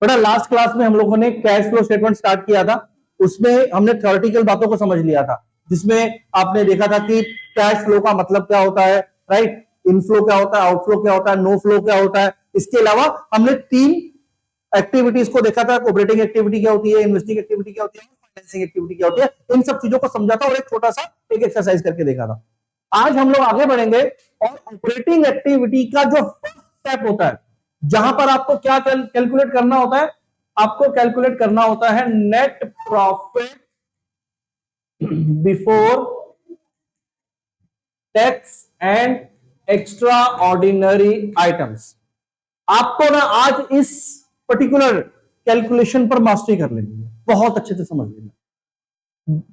बेटा last class में हम लोगों ने कैश फ्लो स्टेटमेंट स्टार्ट किया था, उसमें हमने थ्योरेटिकल बातों को समझ लिया था, जिसमें आपने देखा था कि कैश फ्लो का मतलब क्या होता है, राइट, इनफ्लो क्या होता है, आउटफ्लो क्या होता है, नो फ्लो क्या होता है। इसके अलावा हमने 3 एक्टिविटीज को देखा था, ऑपरेटिंग एक्टिविटी क्या होती है, इन्वेस्टिंग एक्टिविटी क्या होती है, फाइनेंसिंग एक्टिविटी क्या होती है। इन सब चीजों को समझा था और एक छोटा सा एक एक्सरसाइज करके देखा था। आज हम लोग आगे बढ़ेंगे और ऑपरेटिंग एक्टिविटी का जो फर्स्ट स्टेप होता है, जहां पर आपको क्या कैलकुलेट करना होता है, आपको कैलकुलेट करना होता है net profit before tax and extraordinary items. आपको ना आज इस पर्टिकुलर कैलकुलेशन पर मास्टरी कर लेनी है, बहुत अच्छे से समझ लेना।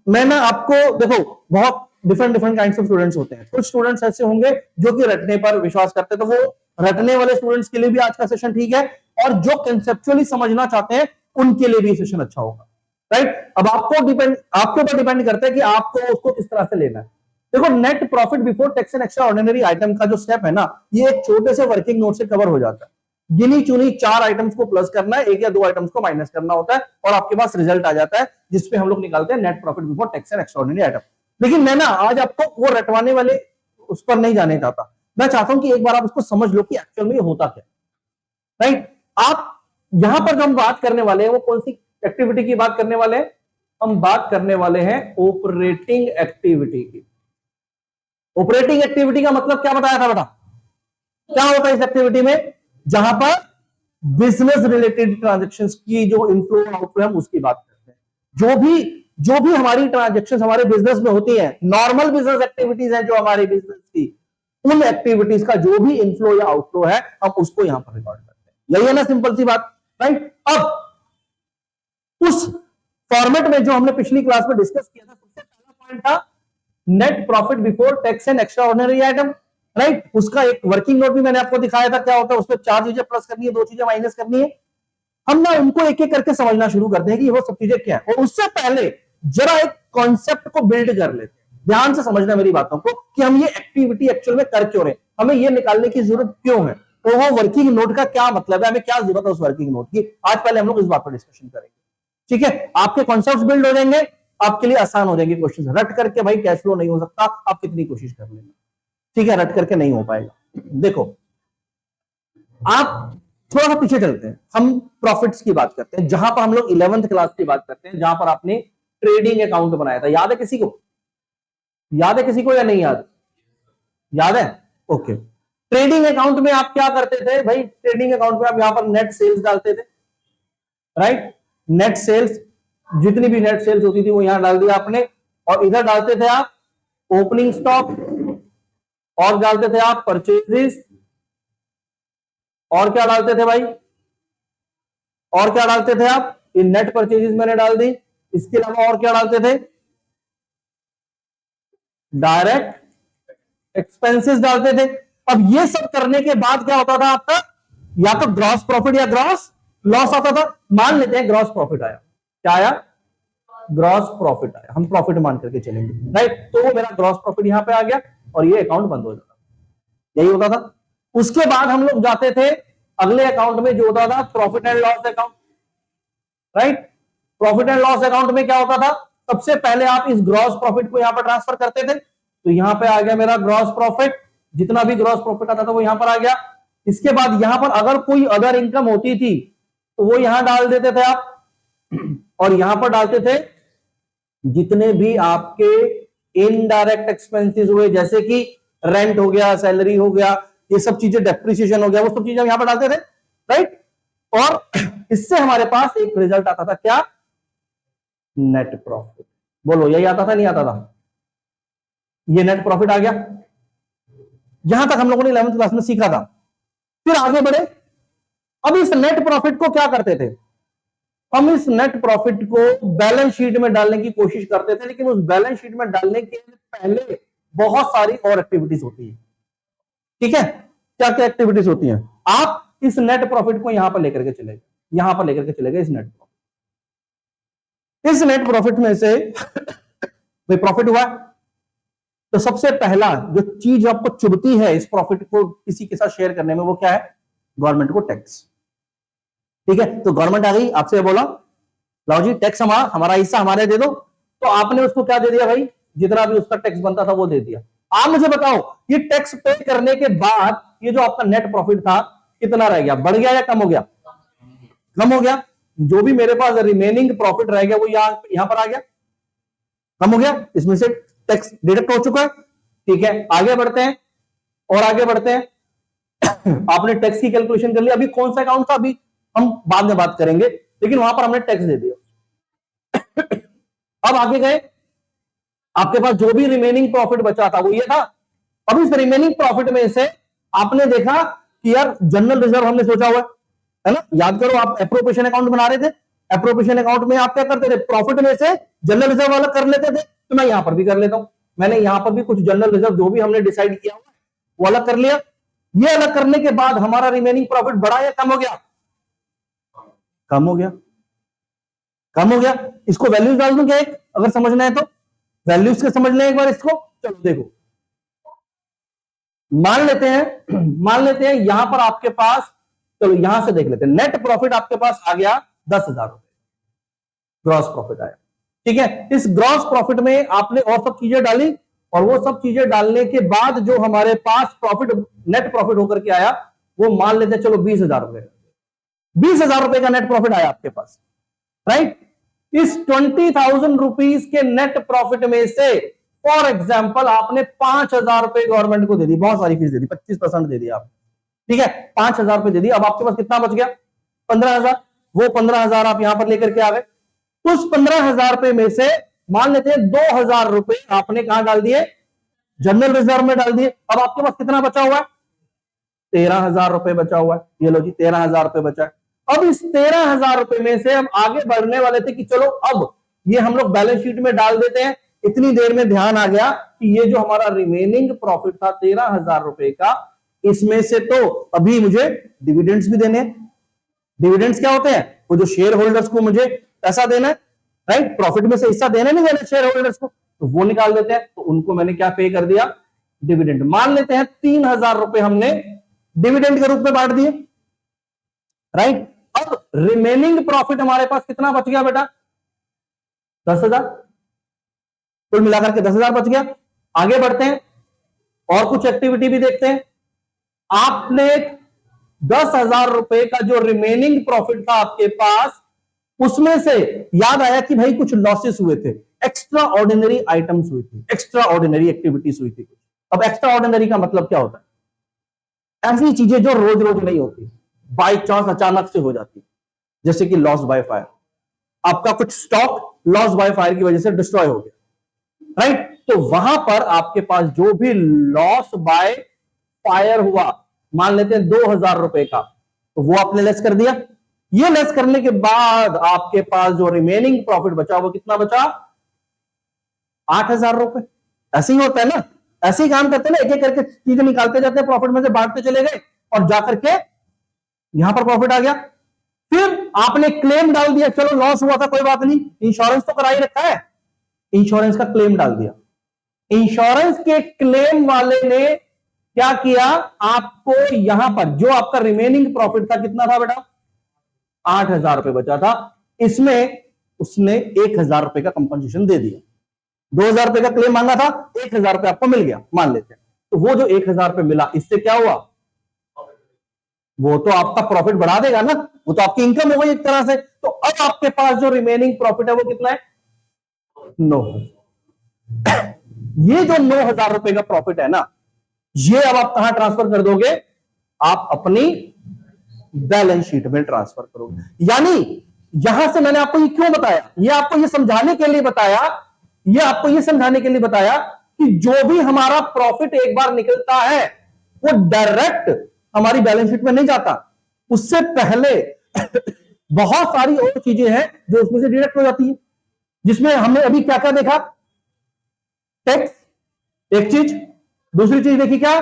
मैं ना आपको देखो, बहुत different different kinds of students होते हैं। कुछ स्टूडेंट्स ऐसे होंगे जो कि रटने पर विश्वास करते हैं, तो वो रटने वाले स्टूडेंट्स के लिए भी आज का सेशन ठीक है, और जो कंसेप्चुअली समझना चाहते हैं उनके लिए भी सेशन अच्छा होगा, राइट। अब आपके ऊपर डिपेंड करता है कि आपको उसको किस तरह से लेना है। देखो, net profit before tax and extra ordinary item का जो स्टेप है ना, ये एक छोटे से वर्किंग नोट से कवर हो जाता है। गिनी चुनी 4 आइटम्स को प्लस करना है, 1 या 2 आइटम्स को माइनस करना होता है, और आपके पास रिजल्ट आ जाता है, जिसपे हम लोग निकालते हैं net profit before tax and extra ordinary item. लेकिन मैं ना आज आपको वो रटवाने वाले उस पर नहीं जाने चाहता। मैं चाहता हूं कि एक बार आप उसको समझ लो कि एक्चुअल में ये होता क्या, राइट। आप यहां पर जो हम बात करने वाले हैं वो कौन सी एक्टिविटी की बात करने वाले हैं? हम बात करने वाले हैं ऑपरेटिंग एक्टिविटी की। ऑपरेटिंग एक्टिविटी का मतलब क्या बताया था बेटा? क्या होता है इस एक्टिविटी में? जहां पर बिजनेस रिलेटेड ट्रांजेक्शन्स की जो इनफ्लो आउटफ्लो हम उसकी बात करते हैं। जो भी हमारी ट्रांजेक्शन्स हमारे बिजनेस में होती हैं, नॉर्मल बिजनेस एक्टिविटीज हैं जो हमारी बिजनेस की, उन एक्टिविटीज का जो भी इनफ्लो या आउटफ्लो है, हम उसको यहां पर रिकॉर्ड करते हैं। यही है ना सिंपल सी बात, राइट। अब उस फॉर्मेट में जो हमने पिछली क्लास में डिस्कस किया था, सबसे पहला पॉइंट था net profit before tax and extra ordinary item, right. उसका एक वर्किंग नोट भी मैंने आपको दिखाया था, क्या होता है उसमें 4 चीजें प्लस करनी है, 2 चीजें माइनस करनी है। हम ना उनको एक एक करके समझना शुरू करते हैं कि वो सब चीजें क्या है, और उससे पहले जरा एक कॉन्सेप्ट को बिल्ड कर लेते हैं। ध्यान से समझना मेरी बातों को कि हम ये एक्टिविटी एक्चुअल में कर क्यों रहे, हमें ये निकालने की जरूरत क्यों है, तो वो वर्किंग नोट का क्या मतलब है, हमें क्या जरूरत है उस वर्किंग नोट की। आज पहले हम लोग इस बात पर डिस्कशन करेंगे, ठीक है। आपके कॉन्सेप्ट बिल्ड हो जाएंगे, आपके लिए आसान हो जाएंगे क्वेश्चन। रट करके भाई कैश फ्लो नहीं हो सकता, आप कितनी कोशिश कर लेना, ठीक है, रट करके नहीं हो पाएगा। देखो, आप थोड़ा सा पीछे चलते हैं, हम प्रॉफिट्स की बात करते हैं, जहां पर हम लोग 11th क्लास की बात करते हैं, जहां पर आपने ट्रेडिंग अकाउंट बनाया था। याद है किसी को? याद है किसी को या नहीं याद? याद है, ओके। ट्रेडिंग अकाउंट में आप क्या करते थे भाई? ट्रेडिंग अकाउंट में आप यहां पर नेट सेल्स डालते थे, राइट। नेट सेल्स, जितनी भी नेट सेल्स होती थी वो यहां डाल दिया आपने, और इधर डालते थे आप ओपनिंग स्टॉक, और डालते थे आप परचेजेस, और क्या डालते थे भाई? और क्या डालते थे आप? इन नेट परचेजेस मैंने डाल दी। इसके अलावा और क्या डालते थे? डायरेक्ट एक्सपेंसेस डालते थे। अब ये सब करने के बाद क्या होता था आपका? या तो ग्रॉस प्रॉफिट या ग्रॉस लॉस आता था। मान लेते हैं ग्रॉस प्रॉफिट आया। क्या आया? ग्रॉस प्रॉफिट आया, हम प्रॉफिट मान करके चलेंगे, राइट। तो वो मेरा ग्रॉस प्रॉफिट यहां पे आ गया और ये अकाउंट बंद हो जाता, यही होता था। उसके बाद हम लोग जाते थे अगले अकाउंट में, जो होता था profit and loss account, right. Profit and loss account में क्या होता था? सबसे पहले आप इस ग्रॉस प्रॉफिट को यहां पर ट्रांसफर करते थे, तो यहां पे आ गया मेरा ग्रॉस प्रॉफिट, जितना भी ग्रॉस प्रॉफिट आता था वो यहां पर आ गया। इसके बाद यहां पर अगर कोई अदर इनकम होती थी तो वो यहां डाल देते थे आप, और यहां पर डालते थे जितने भी आपके इनडायरेक्ट एक्सपेंसेस हुए, जैसे कि रेंट हो गया, सैलरी हो गया, ये सब चीजें, डेप्रिसिएशन हो गया, वो सब चीजें हम यहां पर डालते थे, राइट। और इससे हमारे पास एक रिजल्ट आता था, क्या? Net profit. बोलो, यही आता था नहीं आता था? ये नेट प्रॉफिट आ गया। यहां तक हम लोगों ने 11th क्लास में सीखा था। फिर आगे बढ़े। अब इस नेट प्रॉफिट को क्या करते थे? हम इस नेट प्रॉफिट को बैलेंस शीट में डालने की कोशिश करते थे, लेकिन उस बैलेंस शीट में डालने के पहले बहुत सारी और एक्टिविटीज होती है, ठीक है। क्या क्या एक्टिविटीज होती हैं? आप इस नेट प्रॉफिट को यहां पर लेकर के चले गए, यहां पर लेकर के चले गए इस नेट प्रॉफिट। इस नेट प्रॉफिट में से भाई प्रॉफिट हुआ, तो सबसे पहला जो चीज आपको चुभती है इस प्रॉफिट को किसी के साथ शेयर करने में, वो क्या है? गवर्नमेंट को टैक्स। ठीक है, तो गवर्नमेंट आ गई, आपसे बोला लाओ जी टैक्स हमारा हिस्सा हमारे दे दो, तो आपने उसको क्या दे दिया भाई, जितना भी उसका टैक्स बनता था वो दे दिया। आप मुझे बताओ ये टैक्स पे करने के बाद ये जो आपका नेट प्रॉफिट था कितना रह गया, बढ़ गया या कम हो गया? कम हो गया। जो भी मेरे पास रिमेनिंग प्रॉफिट रह गया वो यहां पर आ गया, कम हो गया, इसमें से टैक्स डिडक्ट हो चुका है। ठीक है, आगे बढ़ते हैं और आगे बढ़ते हैं। आपने टैक्स की कैलकुलेशन कर ली, अभी कौन सा अकाउंट था अभी हम बाद में बात करेंगे, लेकिन वहां पर हमने टैक्स दे दिया। अब आगे गए, आपके पास जो भी रिमेनिंग प्रॉफिट बचा था वो ये था। अब इस रिमेनिंग प्रॉफिट में से आपने देखा कि यार जनरल रिजर्व हमने सोचा हुआ है ना, याद करो आप एप्रोप्रिएशन अकाउंट बना रहे थे, एप्रोप्रिएशन अकाउंट में आप क्या करते थे, प्रॉफिट में से जनरल रिजर्व अलग कर लेते थे, तो मैं यहां पर भी कर लेता हूं। मैंने यहां पर भी कुछ जनरल रिजर्व जो भी हमने डिसाइड किया हुआ वो अलग कर लिया। ये अलग करने के बाद हमारा रिमेनिंग प्रॉफिट बढ़ा या कम हो गया? कम हो गया, कम हो गया। इसको वैल्यूज डाल दूं क्या एक, अगर समझना है तो वैल्यूज के समझ लें एक बार इसको। चलो देखो, मान लेते हैं यहां पर आपके पास, चलो यहां से देख लेते हैं, नेट प्रॉफिट आपके पास आ गया 10,000 रुपए, ग्रॉस प्रॉफिट आया। ठीक है, इस ग्रॉस प्रॉफिट में आपने और सब चीजें डाली, और वो सब चीजें डालने के बाद जो हमारे पास प्रॉफिट नेट प्रॉफिट होकर के आया वो मान लेते हैं चलो 20,000 रुपए, 20,000 रुपए का नेट प्रॉफिट आया आपके पास, राइट। इस 20,000 रुपीज के नेट प्रॉफिट में से फॉर एग्जाम्पल आपने 5,000 रुपए गवर्नमेंट को दे दी, बहुत सारी फीस दे दी, 25% दे दिया आप, ठीक है, 5,000 रुपए दे दी। अब आपके पास कितना बच गया? 15,000। वो 15,000 आप यहां पर लेकर के आ गए, उस 15,000 रुपए में से मान लेते हैं 2,000 रुपए आपने कहां डाल दिए, जनरल रिजर्व में डाल दिए। अब आपके पास कितना बचा हुआ है? 13,000 रुपए बचा हुआ है। ये लो जी 13,000 रुपए बचा है। अब इस 13,000 रुपए में से हम आगे बढ़ने वाले थे कि चलो अब ये हम लोग बैलेंस शीट में डाल देते हैं। इतनी देर में ध्यान आ गया कि ये जो हमारा रिमेनिंग प्रॉफिट था 13,000 रुपए का, इसमें से तो अभी मुझे डिविडेंड्स भी देने हैं। डिविडेंड्स क्या होते हैं? वो जो शेयर होल्डर्स को मुझे पैसा देना है, राइट, प्रॉफिट में से हिस्सा देना नहीं देना शेयर होल्डर्स को, तो वो निकाल देते हैं। तो उनको मैंने क्या पे कर दिया? डिविडेंड। मान लेते हैं 3,000 रुपए हमने डिविडेंड के रूप में बांट दिए, राइट। अब रिमेनिंग प्रॉफिट हमारे पास कितना बच गया बेटा? 10,000। कुल मिलाकर के 10,000 बच गया। आगे बढ़ते हैं और कुछ एक्टिविटी भी देखते हैं। आपने 10,000 रुपए का जो रिमेनिंग प्रॉफिट था आपके पास, उसमें से याद आया कि भाई कुछ लॉसेस हुए थे, एक्स्ट्रा ऑर्डिनरी आइटम्स हुई थी, एक्स्ट्रा ऑर्डिनरी एक्टिविटीज हुई थी। अब एक्स्ट्रा ऑर्डिनरी का मतलब क्या होता है? ऐसी चीजें जो रोज रोज नहीं होती, बाय चांस अचानक से हो जाती, जैसे कि लॉस बाय फायर। आपका कुछ स्टॉक लॉस बाय फायर की वजह से डिस्ट्रॉय हो गया, राइट। तो वहां पर आपके पास जो भी लॉस बाय फायर हुआ, मान लेते हैं 2,000 रुपए का, तो वो आपने लेस कर दिया। ये लेस करने के बाद आपके पास जो रिमेनिंग प्रॉफिट बचा वो कितना बचा? 8,000 रुपए। ऐसे ही होता है ना, ऐसे ही काम करते हैं ना, एक एक करके चीजें निकालते जाते हैं, प्रॉफिट में से बांटते चले गए और जाकर के यहां पर प्रॉफिट आ गया। फिर आपने क्लेम डाल दिया, चलो लॉस हुआ था कोई बात नहीं, इंश्योरेंस तो करा ही रखा है, इंश्योरेंस का क्लेम डाल दिया। इंश्योरेंस के क्लेम वाले ने क्या किया? आपको यहां पर जो आपका रिमेनिंग प्रॉफिट था कितना था बेटा? 8,000 रुपए बचा था, इसमें उसने 1,000 रुपए का कंपनसेशन दे दिया। 2,000 रुपए का क्लेम मांगा था, 1,000 रुपए आपको मिल गया, मान लेते हैं। तो वो जो 1,000 रुपए मिला, इससे क्या हुआ? वो तो आपका प्रॉफिट बढ़ा देगा ना, वो तो आपकी इनकम हो गई एक तरह से। तो अब आपके पास जो रिमेनिंग प्रॉफिट है वो कितना है? 9,000। ये जो 9,000 रुपए का प्रॉफिट है ना, ये अब आप कहां ट्रांसफर कर दोगे? आप अपनी बैलेंस शीट में ट्रांसफर करोगे। यानी यहां से मैंने आपको ये क्यों बताया? ये आपको ये समझाने के लिए बताया, ये आपको ये समझाने के लिए बताया कि जो भी हमारा प्रॉफिट एक बार निकलता है वो डायरेक्ट हमारी बैलेंस शीट में नहीं जाता, उससे पहले बहुत सारी और चीजें हैं जो उसमें से डिडक्ट हो जाती है, जिसमें हमने अभी क्या क्या देखा? टैक्स एक चीज, दूसरी चीज देखी क्या?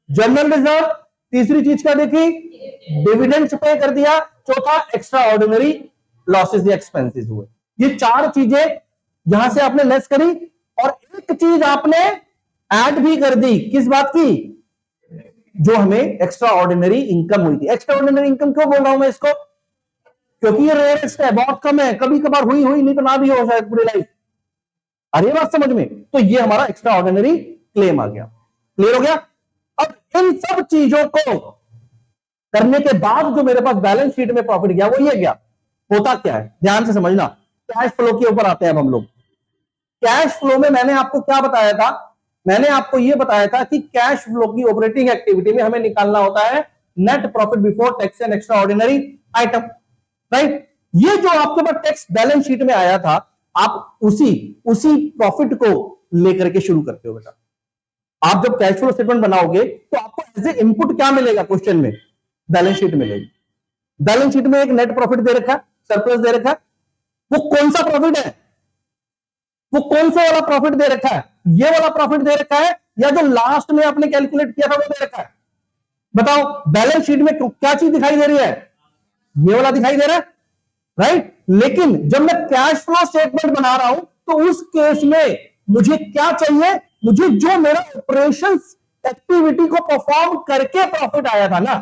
जनरल रिजर्व, तीसरी चीज क्या देखी? डिविडेंड्स पे कर दिया, चौथा एक्स्ट्रा ऑर्डिनरी लॉसेस या एक्सपेंसेस हुए। ये चार चीजें यहां से आपने लेस करी, और एक चीज आपने ऐड भी कर दी, किस बात की? जो हमें एक्स्ट्रा ऑर्डिनरी इनकम हुई थी। एक्स्ट्रा ऑर्डिनरी इनकम क्यों बोल रहा हूं मैं इसको? क्योंकि ये रेयरेस्ट है, बहुत कम है, कभी कभार हुई नहीं तो ना भी हो शायद पूरी लाइफ। आ रही है बात समझ में? तो ये हमारा एक्स्ट्रा ऑर्डिनरी क्लेम आ गया। क्लियर हो गया? अब इन सब चीजों को करने के बाद जो मेरे पास बैलेंस शीट में प्रॉफिट गया वो ये गया। होता क्या है, ध्यान से समझना। कैश फ्लो के ऊपर आते हैं अब हम लोग। कैश फ्लो में मैंने आपको क्या बताया था? मैंने आपको यह बताया था कि कैश फ्लो की ऑपरेटिंग एक्टिविटी में हमें निकालना होता है net profit before tax and extra ordinary item, right? ये जो आपके पास टैक्स बैलेंस शीट में आया था, आप उसी प्रॉफिट को लेकर के शुरू करते हो बेटा। आप जब कैश फ्लो स्टेटमेंट बनाओगे तो आपको एज ए इनपुट क्या मिलेगा क्वेश्चन में? बैलेंस शीट मिलेगी। बैलेंस शीट में एक नेट प्रॉफिट दे रखा है, सरप्लस दे रखा है। वो कौन सा प्रॉफिट है? वो कौन सा वाला प्रॉफिट दे रखा है? ये वाला प्रॉफिट दे रखा है या जो लास्ट में आपने कैलकुलेट किया था वो दे रखा है? बताओ, बैलेंस शीट में क्या चीज दिखाई दे रही है? ये वाला दिखाई दे रहा है, राइट? लेकिन जब मैं कैश फ्लो स्टेटमेंट बना रहा हूं तो उस केस में मुझे क्या चाहिए? मुझे जो मेरा ऑपरेशंस एक्टिविटी को परफॉर्म करके प्रॉफिट आया था ना,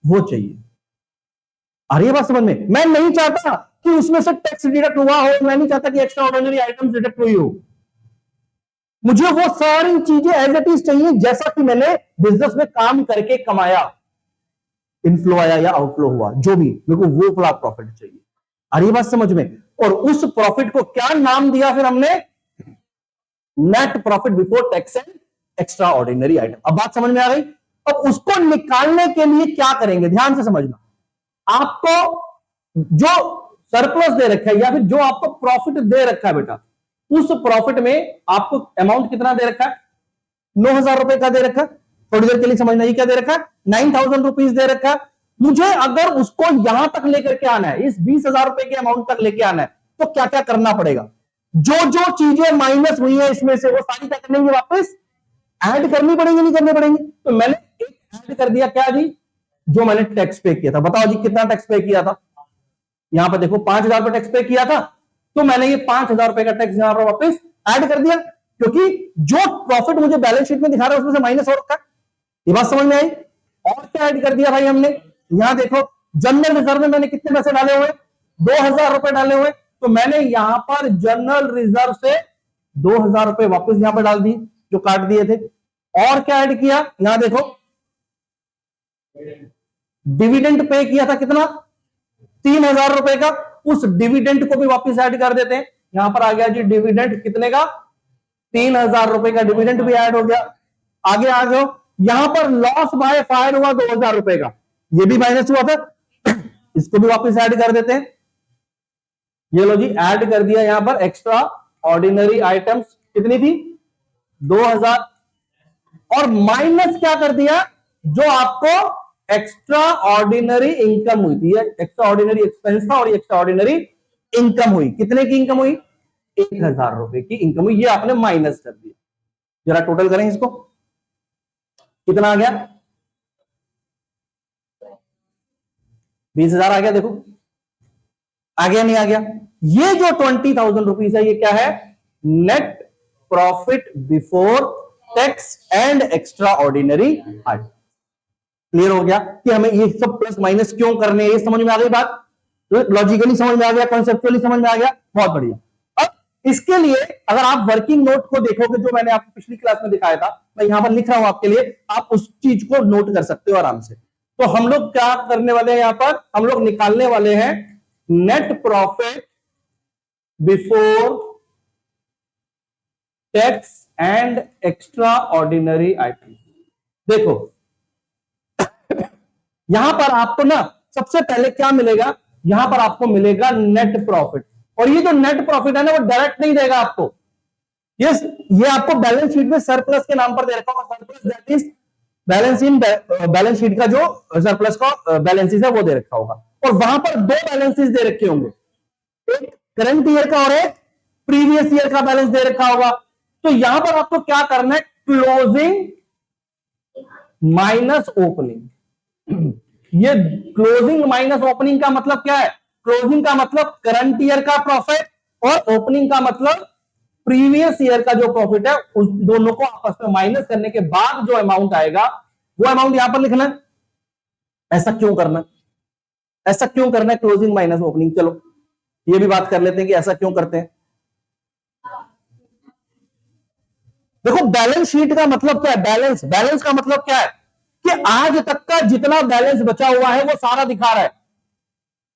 वो चाहिए। आ रही है बात समझ में? मैं नहीं चाहता कि उसमें से टैक्स डिडक्ट हुआ हो, मैं नहीं चाहता कि एक्स्ट्रा ऑर्डिनरी आइटम्स डिडक्ट हुई हो। मुझे वो सारी चीजें एज इट इज चाहिए जैसा कि मैंने बिजनेस में काम करके कमाया, इनफ्लो आया या आउटफ्लो हुआ, जो भी, मेरे को वो वाला प्रॉफिट चाहिए। आ रही है बात समझ में? और उस प्रॉफिट को क्या नाम दिया फिर हमने? Net profit before tax and extra ordinary item. अब बात समझ में आ गई? अब उसको निकालने के लिए क्या करेंगे, ध्यान से समझना। आपको जो सरप्लस दे रखा है या फिर जो आपको प्रॉफिट दे रखा है बेटा, उस प्रॉफिट में आपको अमाउंट कितना दे रखा है? 9,000 रुपए का दे रखा है। थोड़ी देर के लिए समझना, ये क्या दे रखा है? 9,000 रुपीज दे रखा है। मुझे अगर उसको यहां तक लेकर के आना है, इस 20,000 रुपए के अमाउंट तक लेके आना है, तो क्या क्या करना पड़ेगा? जो जो चीजें माइनस हुई है इसमें से वो सारी क्या करनी है? वापस ऐड करनी पड़ेगी, नहीं करनी पड़ेगी? तो मैंने एक ऐड कर दिया, क्या जी? जो मैंने टैक्स पे किया था। बताओ जी कितना टैक्स पे किया था? यहां पर देखो 5,000 रुपए टैक्स पे किया था, तो मैंने ये 5,000 रुपए का टैक्स यहां पर वापस ऐड कर दिया, क्योंकि जो प्रॉफिट मुझे बैलेंस शीट में दिखा रहा है उसमें से माइनस हो रखा है। ये बात समझ में आई? और क्या ऐड कर दिया भाई हमने? यहां देखो जनरल रिजर्व में मैंने कितने पैसे डाले हुए? 2,000 रुपए डाले हुए, तो मैंने यहां पर जनरल रिजर्व से 2,000 रुपए वापस यहां पर डाल दिए जो काट दिए थे। और क्या ऐड किया? यहां देखो डिविडेंड पे किया था कितना? 3,000 रुपए का। उस डिविडेंड को भी वापस ऐड कर देते हैं। यहां पर आ गया जी डिविडेंड कितने का? 3,000 रुपए का डिविडेंड भी ऐड हो गया। आगे आ जाओ, यहां पर लॉस बाय फायर हुआ 2,000 रुपए का, ये भी माइनस हुआ था, इसको भी वापस ऐड कर देते हैं। ये लो जी ऐड कर दिया यहां पर एक्स्ट्रा ऑर्डिनरी आइटम्स, कितनी थी? 2,000। और माइनस क्या कर दिया? जो आपको एक्स्ट्रा ऑर्डिनरी इनकम हुई थी, एक्स्ट्रा ऑर्डिनरी एक्सपेंस था और एक्स्ट्रा ऑर्डिनरी इनकम हुई। कितने की इनकम हुई? 1,000 रुपए की इनकम हुई। ये आपने माइनस कर दिया। जरा टोटल करें इसको, कितना आ गया? 20,000 आ गया। देखो आ गया नहीं आ गया? ये जो 20,000 रुपीज है ये क्या है? Net profit before tax and extra ordinary item. Clear हो गया कि हमें ये सब प्लस माइनस क्यों करने हैं? ये समझ में आ गई बात? लॉजिकली समझ में आ गया, कॉन्सेप्चुअली समझ में आ गया, बहुत बढ़िया। अब इसके लिए अगर आप वर्किंग नोट को देखोगे जो मैंने आपको पिछली क्लास में दिखाया था, मैं यहां पर लिख रहा हूं आपके लिए, आप उस चीज को नोट कर सकते हो आराम से। तो हम लोग क्या करने वाले हैं? यहां पर हम लोग निकालने वाले हैं net profit before tax and extra ordinary item. देखो यहां पर आपको ना सबसे पहले क्या मिलेगा? यहां पर आपको मिलेगा नेट प्रॉफिट। और ये जो नेट प्रॉफिट है ना वो डायरेक्ट नहीं देगा आपको, ये आपको बैलेंस शीट में सरप्लस के नाम पर दे रखा होगा। Surplus that is balance in balance sheet का जो सरप्लस का बैलेंसेस है वो दे रखा होगा। और वहां पर दो बैलेंसेस दे रखे होंगे, एक करंट ईयर का और एक प्रीवियस ईयर का बैलेंस दे रखा होगा। तो यहां पर आपको क्या करना है? Closing minus opening. ये क्लोजिंग माइनस ओपनिंग का मतलब क्या है? क्लोजिंग का मतलब करंट ईयर का प्रॉफिट और ओपनिंग का मतलब प्रीवियस ईयर का जो प्रॉफिट है, उस दोनों को आपस में माइनस करने के बाद जो अमाउंट आएगा वो अमाउंट यहां पर लिखना है। ऐसा क्यों करना? ऐसा क्यों करना है क्लोजिंग माइनस ओपनिंग? चलो ये भी बात कर लेते हैं कि ऐसा क्यों करते हैं। देखो बैलेंस शीट का मतलब क्या है? बैलेंस का मतलब क्या है कि आज तक का जितना बैलेंस बचा हुआ है वो सारा दिखा रहा है।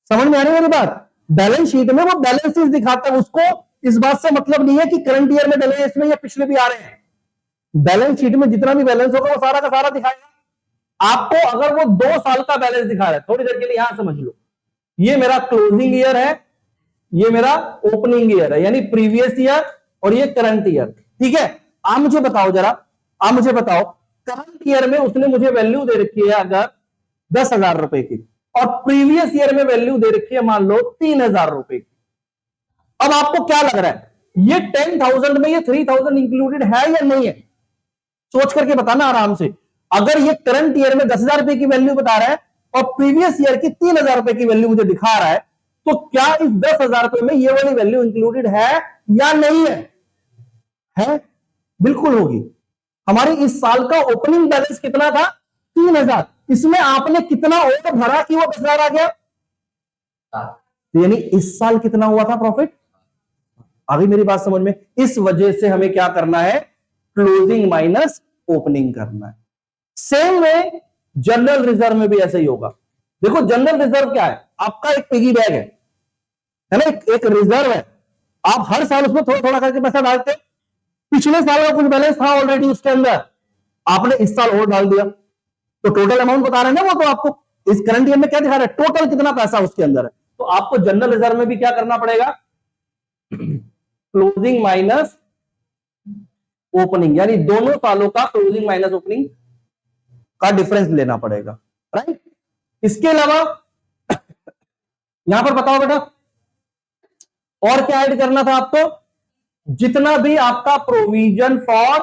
समझ में आ रही है मेरी बात? बैलेंस शीट में वो बैलेंसेस दिखाता है, उसको इस बात से मतलब नहीं है कि करंट ईयर में डले इसमें या पिछले भी आ रहे हैं। बैलेंस शीट में जितना भी बैलेंस होगा वो सारा का सारा दिखाएगा आपको। अगर वो 2 साल का बैलेंस दिखा रहा है, थोड़ी देर के लिए यहां समझ लो, ये मेरा क्लोजिंग ईयर है, ये मेरा ओपनिंग ईयर है, यानी प्रीवियस ईयर, और ये करंट ईयर। ठीक है, आप मुझे बताओ जरा, आप मुझे बताओ करंट ईयर में उसने मुझे वैल्यू दे रखी है अगर 10,000 रुपए की, और प्रीवियस ईयर में वैल्यू दे रखी है मान लो 3,000 रुपए की। अब आपको क्या लग रहा है, ये 10,000 में ये 3,000 इंक्लूडेड है या नहीं है? सोच करके बताना आराम से। अगर ये करंट ईयर में 10,000 रुपए की वैल्यू बता रहा है और प्रीवियस ईयर की 3,000 रुपए की वैल्यू मुझे दिखा रहा है, तो क्या इस 10,000 रुपए में ये वाली वैल्यू इंक्लूडेड है या नहीं है? है, बिल्कुल होगी। हमारे इस साल का ओपनिंग बैलेंस कितना था? 3,000। इसमें आपने कितना और भरा कि वो 10,000 आ गया? तो यानी इस साल कितना हुआ था प्रॉफिट? अभी मेरी बात समझ में? इस वजह से हमें क्या करना है, क्लोजिंग माइनस ओपनिंग करना है। सेम में जनरल रिजर्व में भी ऐसा ही होगा। देखो जनरल रिजर्व क्या है, आपका एक पिगी बैग है ना, एक रिजर्व है। आप हर साल उसमें थोड़ा थोड़ा करके पैसा डालते। पिछले साल का कुछ बैलेंस था ऑलरेडी उसके अंदर, आपने इस साल और डाल दिया, तो टोटल अमाउंट बता रहे हैं ना वो, तो आपको इस करंट ईयर में क्या दिखा रहा है, टोटल कितना पैसा उसके अंदर है। तो आपको जनरल रिजर्व में भी क्या करना पड़ेगा, क्लोजिंग माइनस ओपनिंग, यानी दोनों सालों का क्लोजिंग माइनस ओपनिंग का डिफरेंस लेना पड़ेगा, राइट। इसके अलावा यहां पर बताओ बेटा और क्या ऐड करना था आपको, जितना भी आपका provision for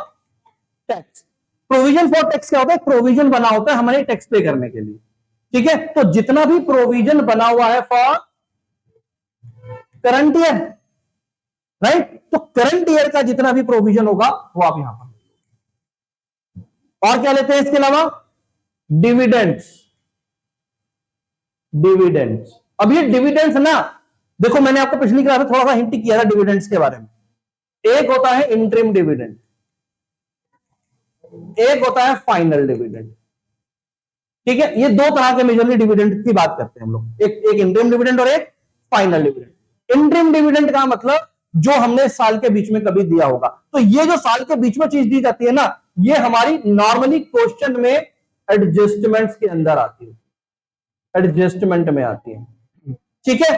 tax. Provision for tax क्या होता है, प्रोविजन बना होता है हमारे टैक्स पे करने के लिए, ठीक है। तो जितना भी प्रोविजन बना हुआ है फॉर करंट ईयर, राइट, तो करंट ईयर का जितना भी प्रोविजन होगा वो आप यहां पर। और क्या लेते हैं इसके अलावा, डिविडेंड्स। डिविडेंड्स, अब ये डिविडेंड्स ना, देखो मैंने आपको पिछली क्लास में थोड़ा सा हिंट किया था डिविडेंड्स के बारे में। एक होता है इंटरिम डिविडेंड, एक होता है फाइनल डिविडेंड, ठीक है। ये दो तरह के मेजरली डिविडेंड की बात करते हैं हम लोग, एक इंटरिम डिविडेंड और एक फाइनल डिविडेंड। इंटरिम डिविडेंड का मतलब जो हमने साल के बीच में कभी दिया होगा। तो ये जो साल के बीच में चीज दी जाती है ना, ये हमारी नॉर्मली क्वेश्चन में एडजस्टमेंट्स के अंदर आती है, एडजस्टमेंट में आती है, ठीक है।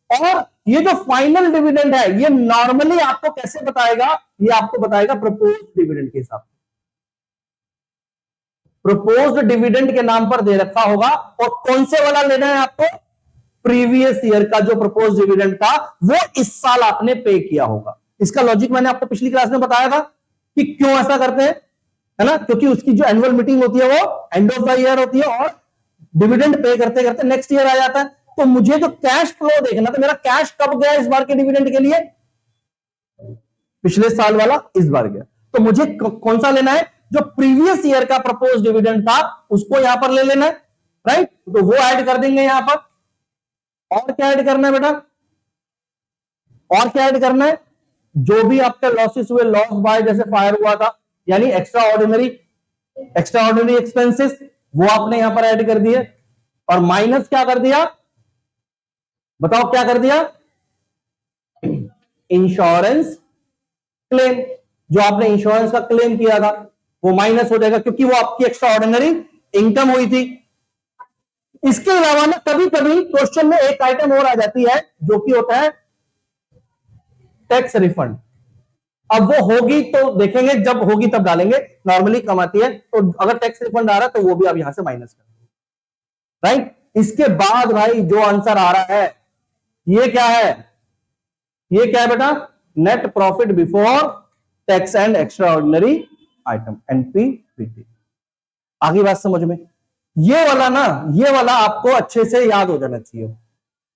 और ये जो फाइनल डिविडेंड है ये नॉर्मली आपको कैसे बताएगा, ये आपको बताएगा प्रपोज्ड डिविडेंड के हिसाब से। प्रपोज्ड डिविडेंड के नाम पर दे रखा होगा, और कौन से वाला लेना है आपको, प्रीवियस ईयर का जो प्रपोज डिविडेंड था वो इस साल आपने पे किया होगा। इसका लॉजिक मैंने आपको पिछली क्लास में बताया था कि क्यों ऐसा करते हैं, है ना, क्योंकि उसकी जो एनुअल मीटिंग होती है वो एंड ऑफ द ईयर होती है, और डिविडेंड पे करते करते नेक्स्ट ईयर आ जाता है। तो मुझे जो कैश फ्लो देखना, तो मेरा कैश कब गया इस बार के डिविडेंड के लिए, पिछले साल वाला इस बार गया। तो मुझे कौन सा लेना है, जो प्रीवियस ईयर का प्रपोज डिविडेंड था उसको यहां पर ले लेना है, राइट। तो वो ऐड कर देंगे यहां पर। और क्या ऐड करना है बेटा, और क्या ऐड करना है, जो भी आपके लॉसेस हुए, लॉस बाय जैसे फायर हुआ था, यानी एक्स्ट्रा ऑर्डिनरी एक्सपेंसेस, वो आपने यहां पर ऐड कर दिए। और माइनस क्या कर दिया, बताओ क्या कर दिया, इंश्योरेंस क्लेम, जो आपने इंश्योरेंस का क्लेम किया था वो माइनस हो जाएगा, क्योंकि वो आपकी एक्स्ट्रा ऑर्डिनरी इनकम हुई थी। इसके अलावा ना कभी कभी क्वेश्चन में एक आइटम और आ जाती है जो कि होता है टैक्स रिफंड। अब वो होगी तो देखेंगे, जब होगी तब डालेंगे, नॉर्मली कम आती है। तो अगर टैक्स रिफंड आ रहा है तो वो भी आप यहां से माइनस कर, राइट। इसके बाद भाई जो आंसर आ रहा है ये क्या है, ये क्या है बेटा, net profit before tax and extra ordinary item, NPBT. आगे बात समझ में, ये वाला ना, ये वाला आपको अच्छे से याद हो जाना चाहिए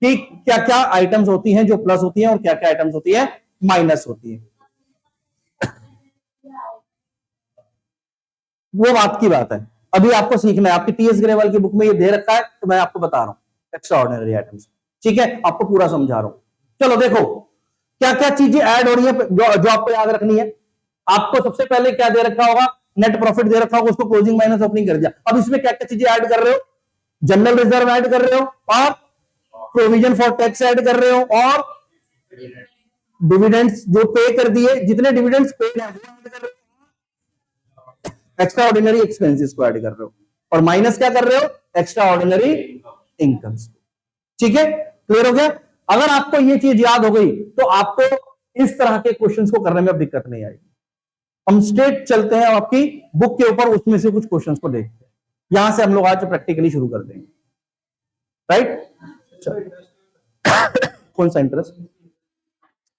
कि क्या क्या आइटम्स होती हैं जो प्लस होती हैं और क्या क्या आइटम्स होती है माइनस होती है। वो बात की बात है, अभी आपको सीखना है। आपकी टीएस ग्रेवाल की बुक में ये दे रखा है तो मैं आपको बता रहा हूं, एक्स्ट्रा ऑर्डिनरी आइटम्स। ठीक है, आपको पूरा समझा रहा हूं। चलो देखो क्या क्या चीजें ऐड हो रही है जो आपको याद रखनी है। आपको सबसे पहले क्या दे रखा होगा, नेट प्रॉफिट दे रखा होगा, उसको क्लोजिंग माइनस ओपनिंग कर दिया। अब इसमें क्या क्या चीजें ऐड कर रहे हो, जनरल रिजर्व ऐड कर रहे हो और प्रोविजन फॉर टैक्स ऐड कर रहे हो और डिविडेंड्स जो पे कर दिए, जितने डिविडेंड्स पेड है वो ऐड कर रहे हो, एक्स्ट्रा ऑर्डिनरी एक्सपेंसेस को ऐड कर रहे हो और माइनस क्या कर रहे हो, एक्स्ट्रा ऑर्डिनरी इनकम्स। ठीक है, क्लियर हो गया। अगर आपको ये चीज याद हो गई तो आपको इस तरह के क्वेश्चंस को करने में अब दिक्कत नहीं आएगी। हम स्ट्रेट चलते हैं आपकी बुक के ऊपर, उसमें से कुछ क्वेश्चंस को देखते हैं। यहां से हम लोग आज प्रैक्टिकली शुरू कर देंगे। राइट, कौन सा इंटरेस्ट,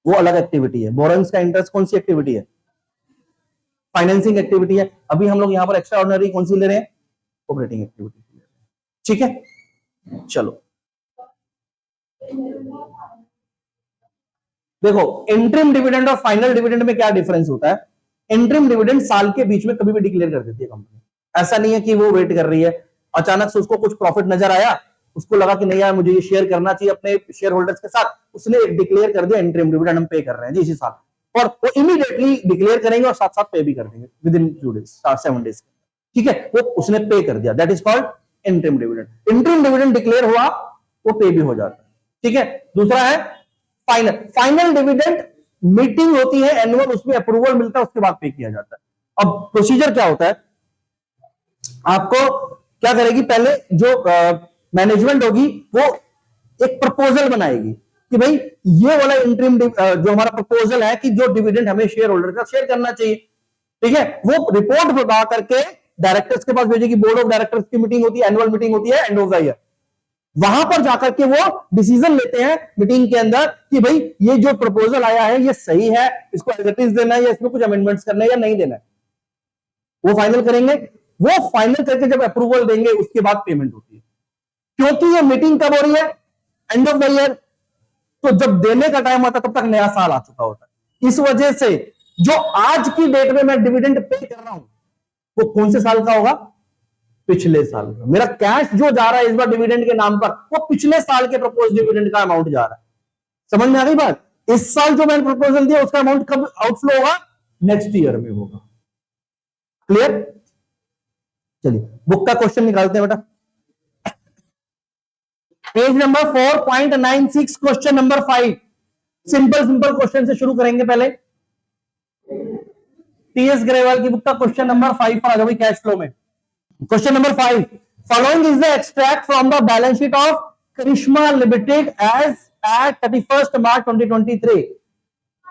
वो अलग एक्टिविटी है। बोरोइंग्स का इंटरेस्ट कौन सी एक्टिविटी है, फाइनेंसिंग एक्टिविटी है। अभी हम लोग यहां पर एक्स्ट्रा ऑर्डिनरी कौन सी ले रहे हैं, ऑपरेटिंग एक्टिविटी। ठीक है, चलो देखो इंटरिम डिविडेंड और फाइनल डिविडेंड में क्या डिफरेंस होता है। इंटरिम डिविडेंड साल के बीच में कभी भी डिक्लेयर कर देती है कंपनी। ऐसा नहीं है कि वो वेट कर रही है, अचानक से उसको कुछ प्रॉफिट नजर आया, उसको लगा कि नहीं यार मुझे ये शेयर करना चाहिए अपने शेयर होल्डर्स के साथ, उसने एक डिक्लेयर कर दिया इंटरिम डिविडेंड हम पे कर रहे हैं जी इसी साल, और वो इमीडिएटली डिक्लेयर करेंगे और साथ साथ पे भी कर देंगे विद इन 2 डेज 7 डेज। ठीक है, वो उसने पे कर दिया, that is called interim dividend. Interim dividend declare हुआ वो पे भी हो जाता है। ठीक है, दूसरा है फाइनल। फाइनल डिविडेंड मीटिंग होती है एनुअल, उसमें अप्रूवल मिलता है, उसके बाद पे किया जाता है। अब प्रोसीजर क्या होता है, आपको क्या करेगी, पहले जो मैनेजमेंट होगी वो एक प्रपोजल बनाएगी कि भाई ये वाला इंटरिम जो हमारा प्रपोजल है कि जो डिविडेंड हमें शेयर होल्डर का शेयर करना चाहिए। ठीक है, वो रिपोर्ट बता करके डायरेक्टर्स के पास भेजेगी। बोर्ड ऑफ डायरेक्टर्स की मीटिंग होती है, एनुअल मीटिंग होती है एंड ऑफ द ईयर। वहां पर जाकर के वो डिसीजन लेते हैं मीटिंग के अंदर कि भाई ये जो प्रपोजल आया है ये सही है, इसको एज इट इज देना है या इसमें कुछ अमेंडमेंट्स करने या नहीं देना है, वो फाइनल करेंगे। वो फाइनल करके जब अप्रूवल देंगे उसके बाद पेमेंट होती है। क्योंकि ये मीटिंग कब हो रही है, एंड ऑफ द ईयर, तो जब देने का टाइम आता है तब तक नया साल आ चुका होता है। इस वजह से जो आज की डेट में मैं डिविडेंड पे कर रहा हूं वो कौन से साल का होगा, पिछले साल का। मेरा कैश जो जा रहा है इस बार डिविडेंड के नाम पर वो पिछले साल के प्रपोज डिविडेंड का अमाउंट जा रहा है। समझ में आ गई बात। इस साल जो मैंने प्रपोजल दिया उसका अमाउंट कब आउटफ्लो होगा, नेक्स्ट ईयर में होगा। क्लियर, चलिए बुक का क्वेश्चन निकालते हैं बेटा। Page number 4.96 question number 5। Simple simple question से शुरू करेंगे। पहले टीएस ग्रेवाल की बुक का क्वेश्चन नंबर 5 पर आ जाओ कैश फ्लो में। Question number 5, following is the extract from the balance sheet of Karishma limited as at 31 March 2023।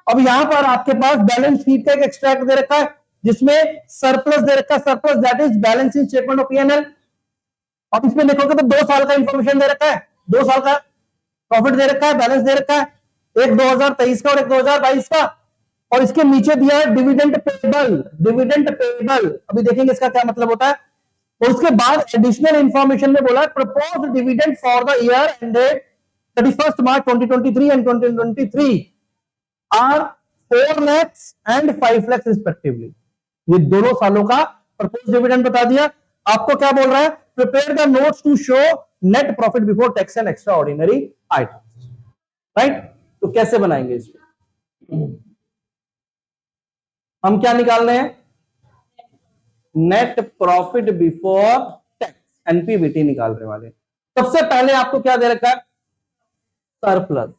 अब यहां पर आपके पास बैलेंस शीट का एक एक्सट्रैक्ट दे रखा है जिसमें सरप्लस दे रखा है, surplus that is balance in statement of PNL. अब इसमें देखोगे तो 2 साल का इंफॉर्मेशन दे रखा है, 2 साल का प्रॉफिट दे रखा है, बैलेंस दे रखा है, एक 2023 का और एक 2022 का, और इसके नीचे दिया है डिविडेंड पेबल। डिविडेंड पेबल अभी देखेंगे इसका क्या मतलब होता है। और उसके बाद एडिशनल इंफॉर्मेशन में बोला propose dividend for the year ended 31 March 2023 and 2023 are 4 lakh and 5 lakh respectively. ये दोनों सालों का प्रपोज डिविडेंड बता दिया। आपको क्या बोल रहा है, prepare the notes to show net profit before tax and extraordinary items. Right, तो कैसे बनाएंगे इसको, हम क्या निकाल रहे हैं, net profit before tax NPBT निकालने वाले। सबसे पहले आपको क्या दे रखा है, surplus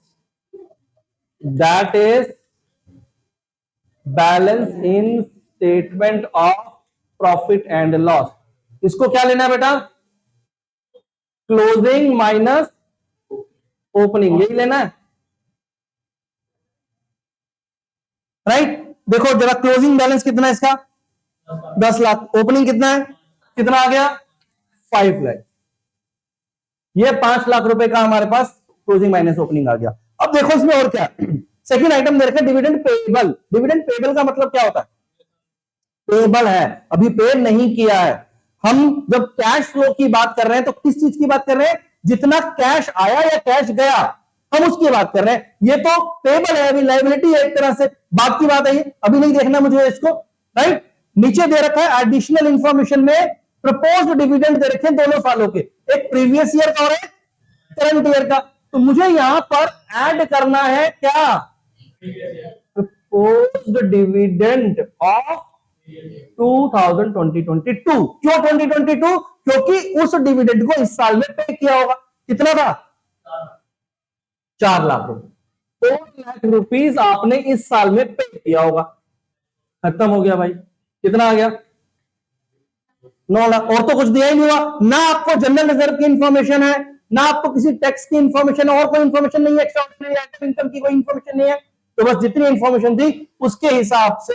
that is balance in statement of profit and loss. इसको क्या लेना है बेटा, क्लोजिंग माइनस ओपनिंग, यही लेना है। राइट, देखो जरा क्लोजिंग बैलेंस कितना है इसका 10 लाख, ओपनिंग कितना है, कितना आ गया 5 लाख, ये 5 लाख रुपए का हमारे पास क्लोजिंग माइनस ओपनिंग आ गया। अब देखो इसमें और क्या, सेकंड आइटम दे रखा है डिविडेंड पेबल। डिविडेंड पेबल का मतलब क्या होता है, पेबल है, अभी पे नहीं किया है। हम जब कैश फ्लो की बात कर रहे हैं तो किस चीज की बात कर रहे हैं, जितना कैश आया या कैश गया हम उसकी बात कर रहे हैं। ये तो पेबल है, अभी लायबिलिटी है एक तरह से, बात की बात है ये, अभी नहीं देखना मुझे इसको। राइट, नीचे दे रखा है एडिशनल इंफॉर्मेशन में प्रपोज्ड डिविडेंड दे रखे हैं दोनों सालों के, एक प्रीवियस ईयर का और एक करंट ईयर का। तो मुझे यहां पर ऐड करना है क्या, प्रपोज्ड डिविडेंड ऑफ 2022। क्यों 2022? क्योंकि उस डिविडेंड को इस साल में पे किया होगा। कितना था? 4 लाख रुपए। 4 लाख रुपीज आपने इस साल में पे किया होगा। खत्म हो गया भाई। कितना आ गया? 9 लाख। और तो कुछ दिया ही नहीं हुआ ना, आपको जनरल रिजर्व की इंफॉर्मेशन है, ना आपको किसी टैक्स की इंफॉर्मेशन है, और कोई इंफॉर्मेशन नहीं है, एक्स्ट्रा इनकम की कोई इंफॉर्मेशन नहीं है। तो बस जितनी इंफॉर्मेशन थी उसके हिसाब से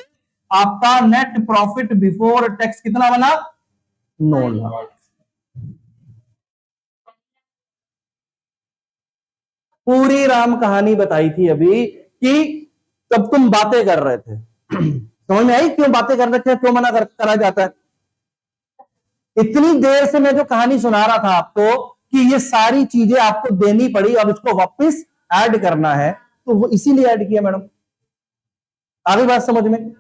आपका नेट प्रॉफिट बिफोर टैक्स कितना बना? 9 लाख। पूरी राम कहानी बताई थी अभी कि तब तुम बातें कर रहे थे। समझ में आई क्यों बातें कर रहे थे, क्यों मना करा जाता है? इतनी देर से मैं जो कहानी सुना रहा था आपको कि ये सारी चीजें आपको देनी पड़ी, अब इसको वापस ऐड करना है, तो वो इसीलिए ऐड किया मैडम। आ गई बात समझ में?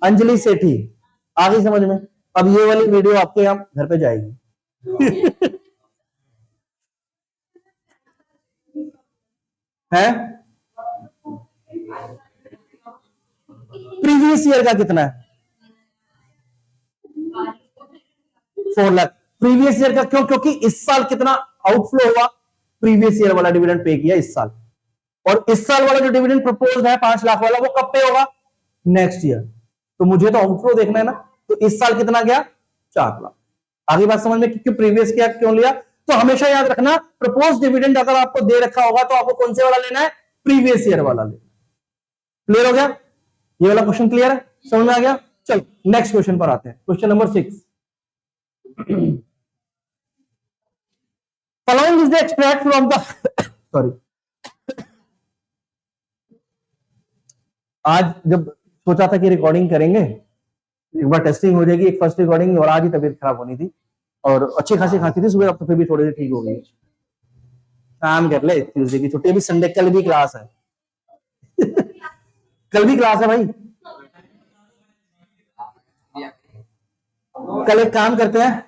अंजलि सेठी आ गई समझ में? अब ये वाली वीडियो आपके यहाँ घर पे जाएगी। है प्रीवियस ईयर का कितना है? 4 लाख। प्रीवियस ईयर का क्यों? क्योंकि इस साल कितना आउटफ्लो हुआ, प्रीवियस ईयर वाला डिविडेंड पे किया इस साल। और इस साल वाला जो डिविडेंड प्रपोज है 5 लाख वाला, वो कब पे होगा? Next year. तो मुझे तो आउटफ्लो देखना है ना। तो इस साल कितना गया? 4 लाख। आगे बात समझ में? क्योंकि प्रीवियस किया क्यों लिया? तो हमेशा याद रखना, प्रपोज डिविडेंड अगर आपको दे रखा होगा तो आपको कौन से वाला लेना है? प्रीवियस ईयर वाला लेना। क्लियर हो गया? ये वाला क्वेश्चन क्लियर है? समझ में आ गया? चलो नेक्स्ट क्वेश्चन पर आते हैं। Question number 6। Following is the extract from the sorry, आज जब सोचा था कि रिकॉर्डिंग करेंगे, एक बार टेस्टिंग हो जाएगी, एक फर्स्ट रिकॉर्डिंग, और आज ही तबीयत खराब होनी थी और अच्छी खासी खांसी थी सुबह, अब तो फिर भी थोड़ी देर ठीक हो गई। काम कर ले, ट्यूसडे की छुट्टी, अभी संडे कल भी क्लास है। कल भी क्लास है भाई। कल एक काम करते हैं,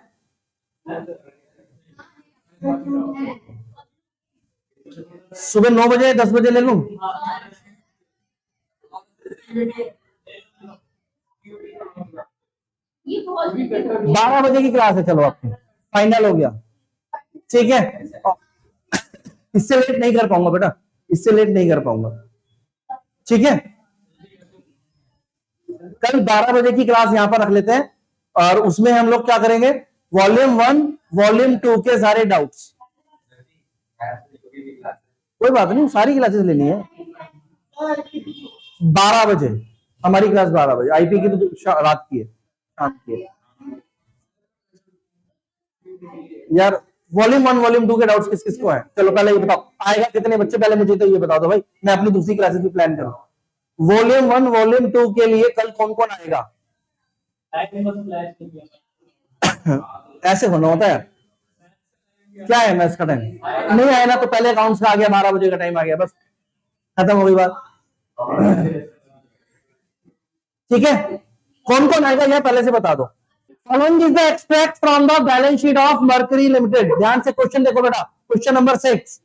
सुबह 9 बजे 10 बजे ले लूं? 12 बजे की क्लास है, चलो आपकी फाइनल हो गया। ठीक है, इससे लेट नहीं कर पाऊंगा बेटा, इससे लेट नहीं कर पाऊंगा। ठीक है, कल 12 बजे की क्लास यहां पर रख लेते हैं, और उसमें हम लोग क्या करेंगे? वॉल्यूम 1 वॉल्यूम 2 के सारे डाउट्स। कोई बात नहीं, सारी क्लासेस लेनी है। 12 बजे हमारी क्लास, 12 बजे। आईपी की तो रात की है, शाम की है यार। वॉल्यूम 1 वॉल्यूम 2 के डाउट्स किस किस को है? चलो पहले ये बताओ, आएगा कितने बच्चे? पहले मुझे तो ये बता दो भाई, मैं अपनी दूसरी क्लासेस भी प्लान करूं। वॉल्यूम 1 वॉल्यूम 2 के लिए कल कौन कौन आएगा? ऐसे होना होता है? क्या है मैथ्स का टाइम? नहीं आया ना तो पहले अकाउंट्स का आ गया, 12 बजे का टाइम आ गया, बस खत्म हो गई बात। ठीक है, कौन कौन आएगा यह पहले से बता दो। Following is the extract from the balance sheet of Mercury Limited। ध्यान से क्वेश्चन देखो बेटा, question number 6।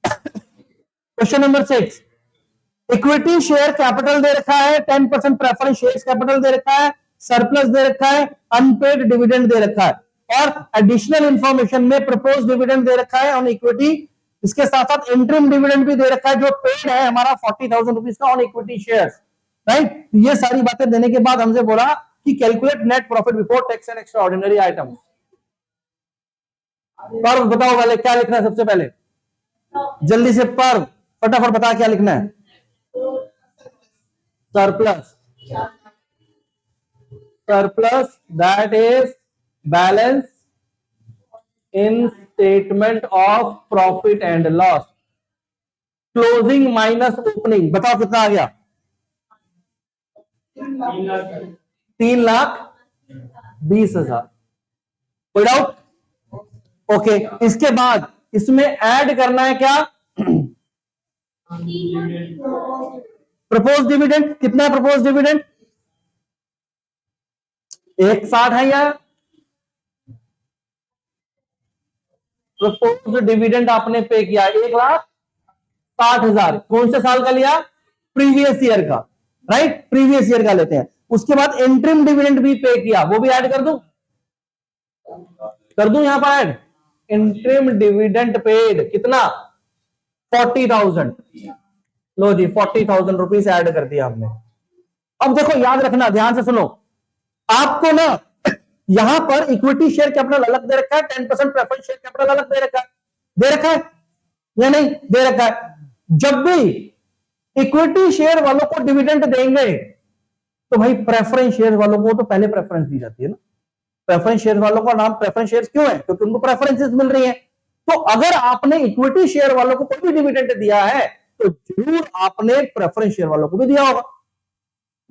Question number 6, equity share capital दे रखा है, 10% प्रेफरेंस शेयर कैपिटल दे रखा है, सरप्लस दे रखा है, अनपेड डिविडेंड दे रखा है, और एडिशनल इंफॉर्मेशन में प्रपोज डिविडेंड दे रखा है ऑन इक्विटी। इसके साथ साथ इंटरिम डिविडेंड भी दे रखा है जो पेड है हमारा 40,000 रुपीज का ऑन इक्विटी शेयर। राइट, ये सारी बातें देने के बाद हमसे बोला कि calculate net profit before tax and extra ordinary item. पर्व बताओ पहले क्या लिखना है सबसे पहले, जल्दी से पर्व फटाफट बता क्या लिखना है। Surplus, surplus that is balance in statement of profit and loss, closing minus opening। बताओ कितना आ गया? 3,20,000। कोई डाउट? ओके, इसके बाद इसमें ऐड करना है क्या? Propose dividend. कितना है प्रपोज डिविडेंड? 160 है या प्रपोज्ड डिविडेंड आपने पे किया 1,60,000, कौन से साल का लिया? प्रीवियस ईयर का, राइट, प्रीवियस ईयर का लेते हैं। उसके बाद इंटरिम डिविडेंड भी पे किया, वो भी ऐड कर दूं यहां पर ऐड। इंटरिम डिविडेंड पेड कितना? 40,000। लो जी 40,000 रुपीज ऐड कर दिया हमने। अब देखो याद रखना, ध्यान से सुनो, आपको ना यहां पर इक्विटी शेयर कैपिटल अलग दे रखा है, 10% प्रेफरेंस शेयर कैपिटल अलग दे रखा है, दे रखा है या नहीं दे रखा है? जब भी इक्विटी शेयर वालों को डिविडेंड देंगे तो भाई प्रेफरेंस शेयर वालों को तो पहले प्रेफरेंस दी जाती है ना। प्रेफरेंस शेयर वालों का नाम प्रेफरेंस शेयर क्यों है? क्योंकि उनको प्रेफरेंसेस मिल रही है। तो अगर आपने इक्विटी शेयर वालों को कोई भी डिविडेंड दिया है तो जरूर आपने प्रेफरेंस शेयर वालों को भी दिया होगा।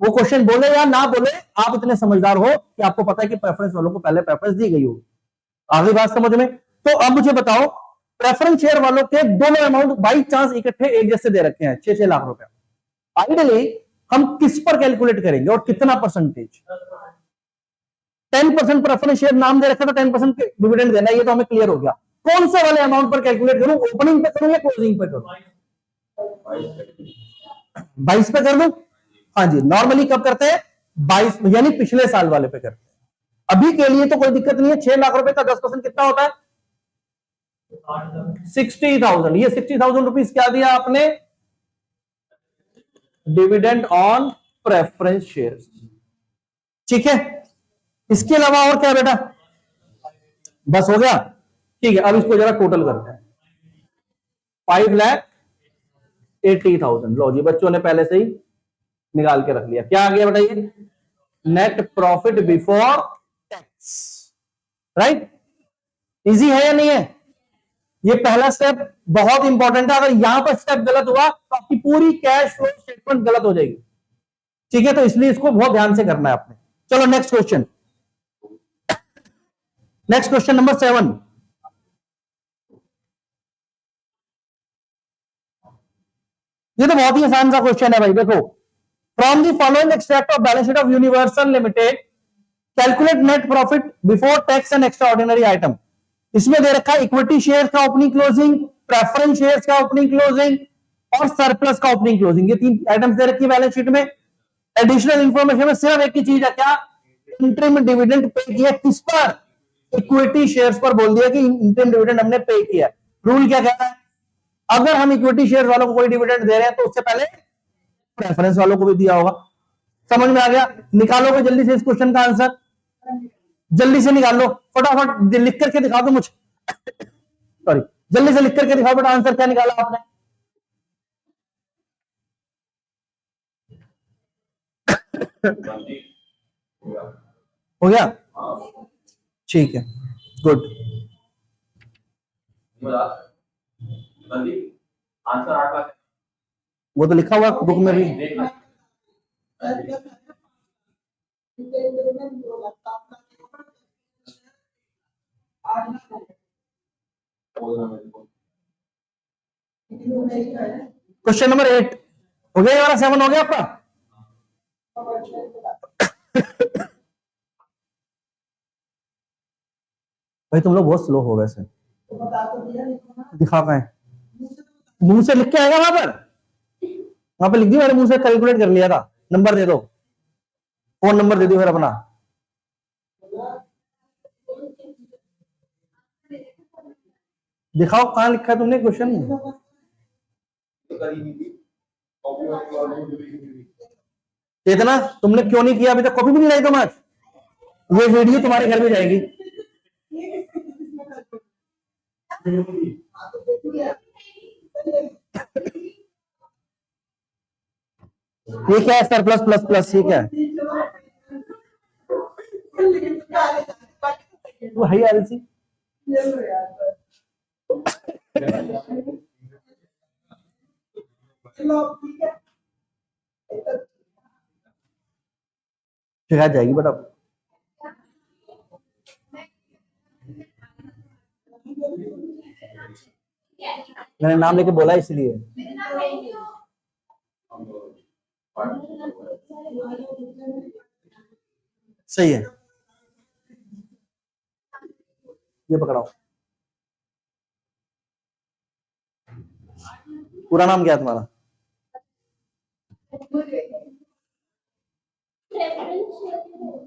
वो क्वेश्चन बोले या ना बोले, आप इतने समझदार हो कि आपको पता है कि प्रेफरेंस वालों को पहले प्रेफरेंस दी गई होगी। आगे बात समझ में? तो अब मुझे बताओ, प्रेफरेंस शेयर वालों के दोनों अमाउंट बाई चांस इकट्ठे एक जैसे दे रखे हैं, 6-6 लाख रुपए। आइडियली हम किस पर कैलकुलेट करेंगे और कितना परसेंटेज? 10% प्रेफरेंस शेयर नाम दे रखा था, 10% डिविडेंड देना, ये तो हमें क्लियर हो गया। कौन से वाले अमाउंट पर कैलकुलेट करूं? ओपनिंग पे करूं या क्लोजिंग पे करूं? 22 पे कर दूं? हाँ जी, नॉर्मली कब करते हैं? 22, यानी पिछले साल वाले पे करते हैं। अभी के लिए तो कोई दिक्कत नहीं है। 6 लाख रुपए का 10% कितना होता है? 60,000। ये 60,000 रुपीज क्या दिया आपने? Dividend on preference shares. ठीक है, इसके अलावा और क्या बेटा? बस हो गया? ठीक है, अब इसको जरा टोटल करते हैं। 5,80,000। लो जी, बच्चों ने पहले से ही निकाल के रख लिया। क्या आ गया बताइए? Net profit before tax, right. Easy है या नहीं है? ये पहला स्टेप बहुत इंपॉर्टेंट है। अगर यहां पर स्टेप गलत हुआ तो आपकी पूरी कैश फ्लो स्टेटमेंट गलत हो जाएगी। ठीक है, तो इसलिए इसको बहुत ध्यान से करना है आपने। चलो next question, next question number 7। ये तो बहुत ही आसान सा क्वेश्चन है भाई। देखो, from the following extract of balance sheet of universal limited calculate net profit before tax and extra ordinary item. इसमें दे रखा है इक्विटी शेयर का ओपनिंग क्लोजिंग, प्रेफरेंस शेयर का ओपनिंग क्लोजिंग और सरप्लस का ओपनिंग क्लोजिंग। ये 3 आइटम्स दे रखी है बैलेंस शीट में। एडिशनल इंफॉर्मेशन में सिर्फ एक ही चीज है, क्या? इंटरिम डिविडेंड पे किया। किस पर? इक्विटी शेयर्स पर बोल दिया कि इंटरिम डिविडेंड हमने पे किया। रूल क्या कहता है? अगर हम इक्विटी शेयर वालों को कोई डिविडेंड दे रहे हैं तो उससे पहले प्रेफरेंस वालों को भी दिया होगा। समझ में आ गया? निकालोगे जल्दी से इस क्वेश्चन का आंसर? जल्दी से निकाल लो फटाफट, लिख करके दिखा दो मुझे। सॉरी, जल्दी से लिख करके दिखाओ बेटा, आंसर क्या निकाला आपने? हो गया? ठीक है, गुड। वो तो लिखा हुआ बुक में भी। क्वेश्चन नंबर 8 हो गया, हमारा 7 हो गया आपका। भाई तुम लोग बहुत स्लो हो वैसे। दिखा पाए? मुंह से लिख के आएगा वहां पर लिख दी, मैंने मुंह से कैलकुलेट कर लिया था। नंबर दे दो, फोन नंबर दे दो फिर अपना। दिखाओ कहां लिखा है तुमने क्वेश्चन? चेतना, तुमने क्यों नहीं किया अभी तक? कॉपी भी नहीं लाई तुम आज? ये वीडियो तुम्हारे घर में जाएगी। ये क्या है? सर प्लस प्लस प्लस, ये क्या है? वो है एलसी। शिकायत जाएगी बेटा। मैंने नाम लेके बोला इसलिए। सही है, ये पकड़ाओ। पूरा नाम क्या है तुम्हारा?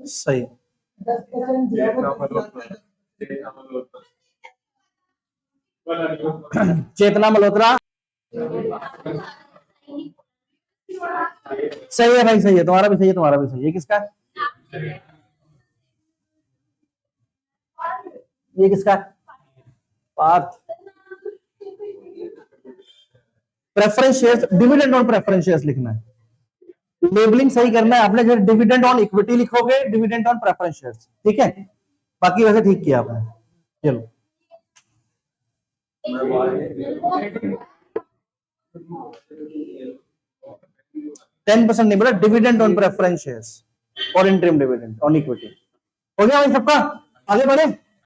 सही। चेतना मल्होत्रा। सही है भाई, सही है, तुम्हारा भी सही है, तुम्हारा भी सही है। किसका? ये किसका? Parth. Preference shares, dividend on preference shares लिखना है, लेबलिंग सही करना है आपने। जैसे डिविडेंड ऑन इक्विटी लिखोगे, डिविडेंड ऑन प्रेफरेंस शेयर्स, ठीक है। बाकी वैसे ठीक किया आपने। चलो 10% नहीं बोला, डिविडेंड ऑन प्रेफरेंस शेयर्स और इंटरिम डिविडेंड ऑन इक्विटी। हो गया भाई सबका? आगे बढ़े।